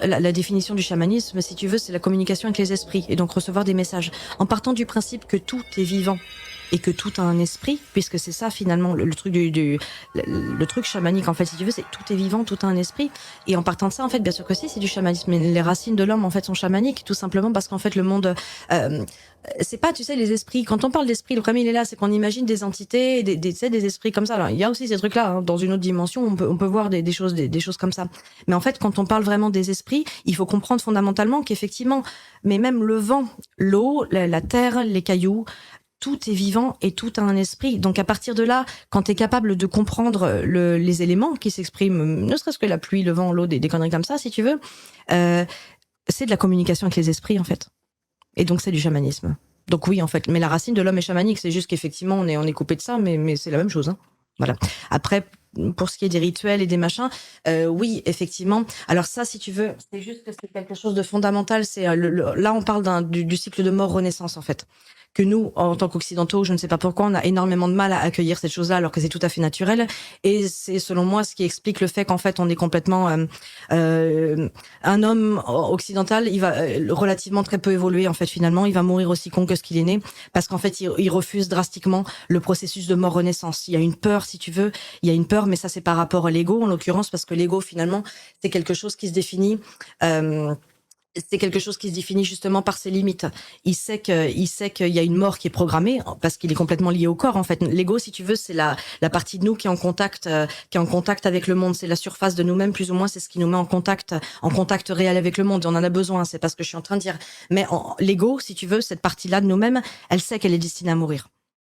La définition du chamanisme, si tu veux, c'est la communication avec les esprits et donc recevoir des messages. En partant du principe que tout est vivant et que tout a un esprit, puisque c'est ça finalement le truc le truc chamanique en fait, si tu veux, c'est tout est vivant, tout a un esprit. Et en partant de ça, en fait, bien sûr que si, c'est du chamanisme. Mais les racines de l'homme en fait sont chamaniques, tout simplement parce qu'en fait le monde, c'est pas, tu sais, les esprits. Quand on parle d'esprit, le problème il est là, c'est qu'on imagine des entités, tu sais, des esprits comme ça. Alors il y a aussi ces trucs-là, hein, dans une autre dimension, on peut voir des choses comme ça. Mais en fait, quand on parle vraiment des esprits, il faut comprendre fondamentalement qu'effectivement, mais même le vent, l'eau, la terre, les cailloux, tout est vivant et tout a un esprit. Donc à partir de là, quand tu es capable de comprendre les éléments qui s'expriment, ne serait-ce que la pluie, le vent, l'eau, des conneries comme ça, si tu veux, c'est de la communication avec les esprits en fait. Et donc c'est du chamanisme. Donc oui en fait, mais la racine de l'homme est chamanique, c'est juste qu'effectivement on est coupé de ça, mais c'est la même chose. Hein. Voilà. Après, pour ce qui est des rituels et des machins, oui, effectivement. Alors ça, si tu veux, c'est juste que c'est quelque chose de fondamental. C'est là, on parle du cycle de mort-renaissance en fait. Que nous, en tant qu'occidentaux, je ne sais pas pourquoi, on a énormément de mal à accueillir cette chose-là, alors que c'est tout à fait naturel. Et c'est selon moi ce qui explique le fait qu'en fait, on est complètement un homme occidental, il va relativement très peu évoluer en fait finalement, il va mourir aussi con que ce qu'il est né, parce qu'en fait, il refuse drastiquement le processus de mort-renaissance. Il y a une peur, si tu veux, il y a une peur, mais ça c'est par rapport à l'ego en l'occurrence, parce que l'ego finalement, c'est quelque chose qui se définit. C'est quelque chose qui se définit justement par ses limites. Il sait qu'il y a une mort qui est programmée parce qu'il est complètement lié au corps. En fait, l'ego, si tu veux, c'est la partie de nous qui est en contact, avec le monde. C'est la surface de nous-mêmes, plus ou moins. C'est ce qui nous met en contact réel avec le monde. Et on en a besoin. C'est pas ce que je suis en train de dire. Mais l'ego, si tu veux, cette partie-là de nous-mêmes, elle sait qu'elle est destinée à mourir.